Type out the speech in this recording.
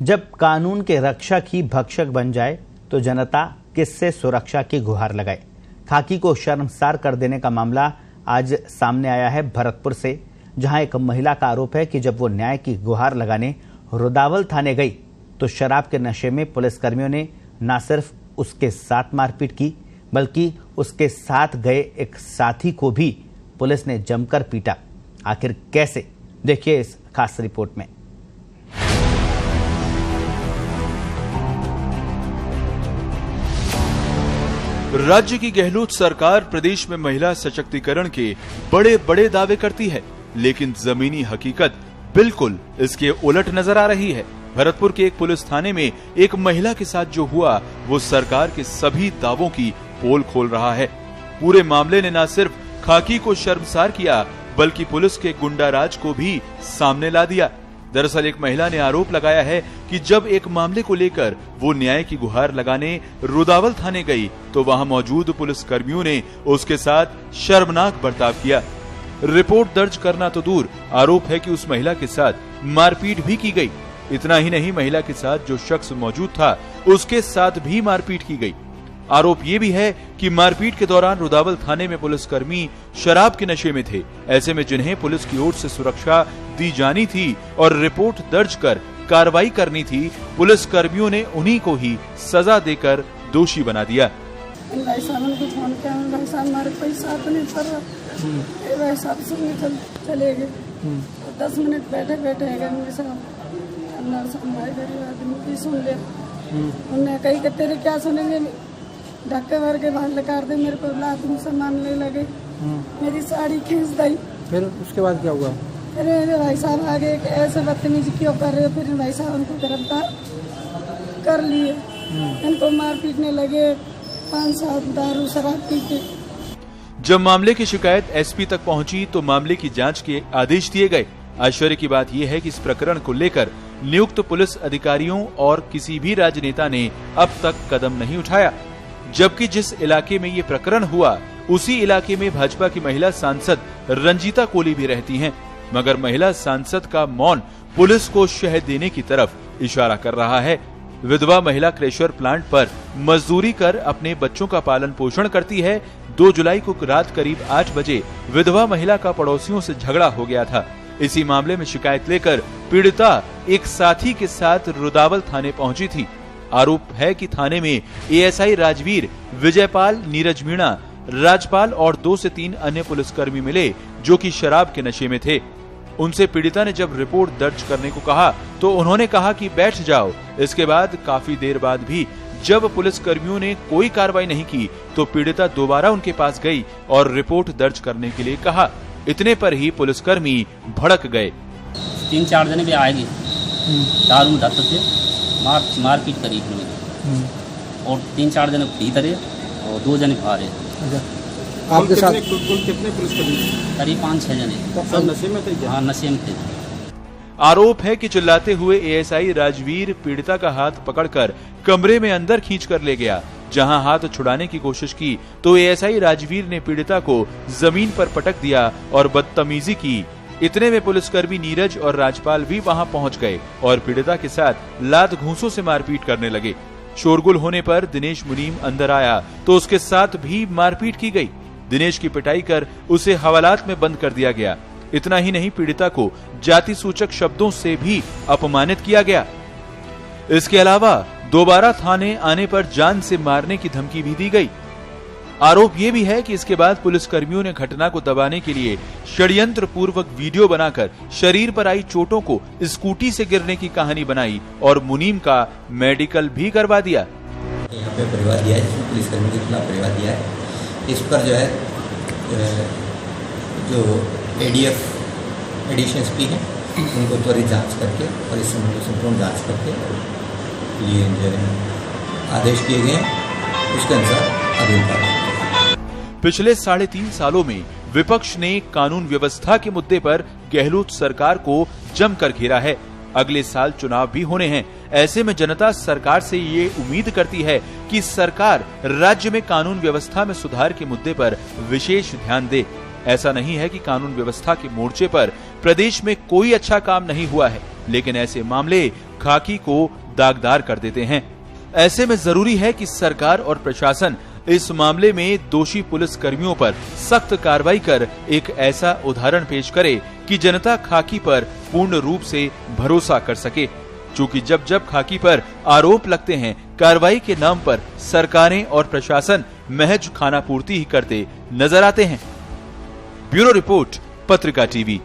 जब कानून के रक्षक ही भक्षक बन जाए तो जनता किससे सुरक्षा की गुहार लगाए। खाकी को शर्मसार कर देने का मामला आज सामने आया है भरतपुर से, जहां एक महिला का आरोप है कि जब वो न्याय की गुहार लगाने रुदावल थाने गई तो शराब के नशे में पुलिसकर्मियों ने न सिर्फ उसके साथ मारपीट की बल्कि उसके साथ गए एक साथी को भी पुलिस ने जमकर पीटा। आखिर कैसे, देखिए इस खास रिपोर्ट में। राज्य की गहलोत सरकार प्रदेश में महिला सशक्तिकरण के बड़े बड़े दावे करती है, लेकिन जमीनी हकीकत बिल्कुल इसके उलट नजर आ रही है। भरतपुर के एक पुलिस थाने में एक महिला के साथ जो हुआ वो सरकार के सभी दावों की पोल खोल रहा है। पूरे मामले ने न सिर्फ खाकी को शर्मसार किया बल्कि पुलिस के गुंडाराज को भी सामने ला दिया। दरअसल एक महिला ने आरोप लगाया है कि जब एक मामले को लेकर वो न्याय की गुहार लगाने रुदावल थाने गई तो वहां मौजूद पुलिस कर्मियों ने उसके साथ शर्मनाक बर्ताव किया। रिपोर्ट दर्ज करना तो दूर, आरोप है कि उस महिला के साथ मारपीट भी की गई। इतना ही नहीं, महिला के साथ जो शख्स मौजूद था उसके साथ भी मारपीट की गई। आरोप ये भी है कि मारपीट के दौरान रुदावल थाने में पुलिसकर्मी शराब के नशे में थे। ऐसे में जिन्हें पुलिस की ओर से सुरक्षा दी जानी थी और रिपोर्ट दर्ज कर कार्रवाई करनी थी, पुलिस कर्मियों ने उन्हीं को ही सजा देकर दोषी बना दिया। भाई साहब कोई साथ नहीं कर रहा, भाई साहब से चले गए। 10 मिनट बैठे बैठे आदमी सुन लिया। उन्होंने कही कि तेरे क्या सुनेंगे, धक्के भर के बाहर लगा दे, मेरे को लात से मारने लगे, मेरी साड़ी खींच दी। फिर उसके बाद क्या हुआ? फिर मेरे भाई साहब आगे ऐसे बदतमीजी क्यों कर रहे हो, फिर भाई साहब उनको गिरफ्तार कर लिए। इनको मार पीटने लगे, 5-7 दारू शराब पी के। जब मामले की शिकायत एसपी तक पहुंची तो मामले की जांच के आदेश दिए गए। आश्चर्य की बात यह है कि इस प्रकरण को लेकर नियुक्त पुलिस अधिकारियों और किसी भी राजनेता ने अब तक कदम नहीं उठाया, जबकि जिस इलाके में ये प्रकरण हुआ उसी इलाके में भाजपा की महिला सांसद रंजीता कोली भी रहती हैं, मगर महिला सांसद का मौन पुलिस को शह देने की तरफ इशारा कर रहा है। विधवा महिला क्रेशर प्लांट पर मजदूरी कर अपने बच्चों का पालन पोषण करती है। 2 जुलाई को रात करीब 8 बजे विधवा महिला का पड़ोसियों से झगड़ा हो गया था। इसी मामले में शिकायत लेकर पीड़िता एक साथी के साथ रुदावल थाने पहुंची थी। आरोप है कि थाने में एएसआई राजवीर, विजयपाल, नीरज मीणा, राजपाल और 2 से 3 अन्य पुलिसकर्मी मिले जो कि शराब के नशे में थे। उनसे पीड़िता ने जब रिपोर्ट दर्ज करने को कहा तो उन्होंने कहा कि बैठ जाओ। इसके बाद काफी देर बाद भी जब पुलिसकर्मियों ने कोई कार्रवाई नहीं की तो पीड़िता दोबारा उनके पास गई और रिपोर्ट दर्ज करने के लिए कहा। इतने पर ही पुलिसकर्मी भड़क गए। 3-4 जने भी आएंगे, दारू धरते थे, मारपीट करी और 3-4 जने भीतर और 2 जने बाहर है। आपके साथ कितने पुलिसकर्मी? करीब 5-6 जने। सब नशे में थे? हाँ, नशे में थे। आरोप है कि चिल्लाते हुए एएसआई राजवीर पीड़िता का हाथ पकड़कर कमरे में अंदर खींचकर ले गया। जहां हाथ छुड़ाने की कोशिश की तो एएसआई राजवीर ने पीड़िता को जमीन पर पटक दिया और बदतमीजी की। इतने में पुलिसकर्मी नीरज और राजपाल भी वहां पहुंच गए और पीड़िता के साथ लात घूंसों से मारपीट करने लगे। शोरगुल होने पर दिनेश मुनीम अंदर आया तो उसके साथ भी मारपीट की गई। दिनेश की पिटाई कर उसे हवालात में बंद कर दिया गया। इतना ही नहीं, पीड़िता को जाति सूचक शब्दों से भी अपमानित किया गया। इसके अलावा दोबारा थाने आने पर जान से मारने की धमकी भी दी गई। आरोप ये भी है कि इसके बाद पुलिसकर्मियों ने घटना को दबाने के लिए षड्यंत्र पूर्वक वीडियो बनाकर शरीर पर आई चोटों को स्कूटी से गिरने की कहानी बनाई और मुनीम का मेडिकल भी करवा दिया। यहाँ पे परिवार दिया है, जिसमें पुलिसकर्मी के खिलाफ परिवार दिया है। इस पर जो है जो एडीएफ एडिशनल एसपी हैं उनको त्वरित जांच करके और इस संबंध में संपूर्ण जांच करके ये जो है आदेश दिए गए हैं, उसके अनुसार अधीन कार्रवाई। पिछले 3.5 सालों में विपक्ष ने कानून व्यवस्था के मुद्दे पर गहलोत सरकार को जमकर घेरा है। अगले साल चुनाव भी होने हैं। ऐसे में जनता सरकार से ये उम्मीद करती है कि सरकार राज्य में कानून व्यवस्था में सुधार के मुद्दे पर विशेष ध्यान दे। ऐसा नहीं है कि कानून व्यवस्था के मोर्चे पर प्रदेश में कोई अच्छा काम नहीं हुआ है, लेकिन ऐसे मामले खाकी को दागदार कर देते हैं। ऐसे में जरूरी है कि सरकार और प्रशासन इस मामले में दोषी पुलिस कर्मियों पर सख्त कार्रवाई कर एक ऐसा उदाहरण पेश करे कि जनता खाकी पर पूर्ण रूप से भरोसा कर सके। चूंकि जब जब खाकी पर आरोप लगते हैं, कार्रवाई के नाम पर सरकारें और प्रशासन महज खानापूर्ति ही करते नजर आते हैं। ब्यूरो रिपोर्ट, पत्रिका टीवी।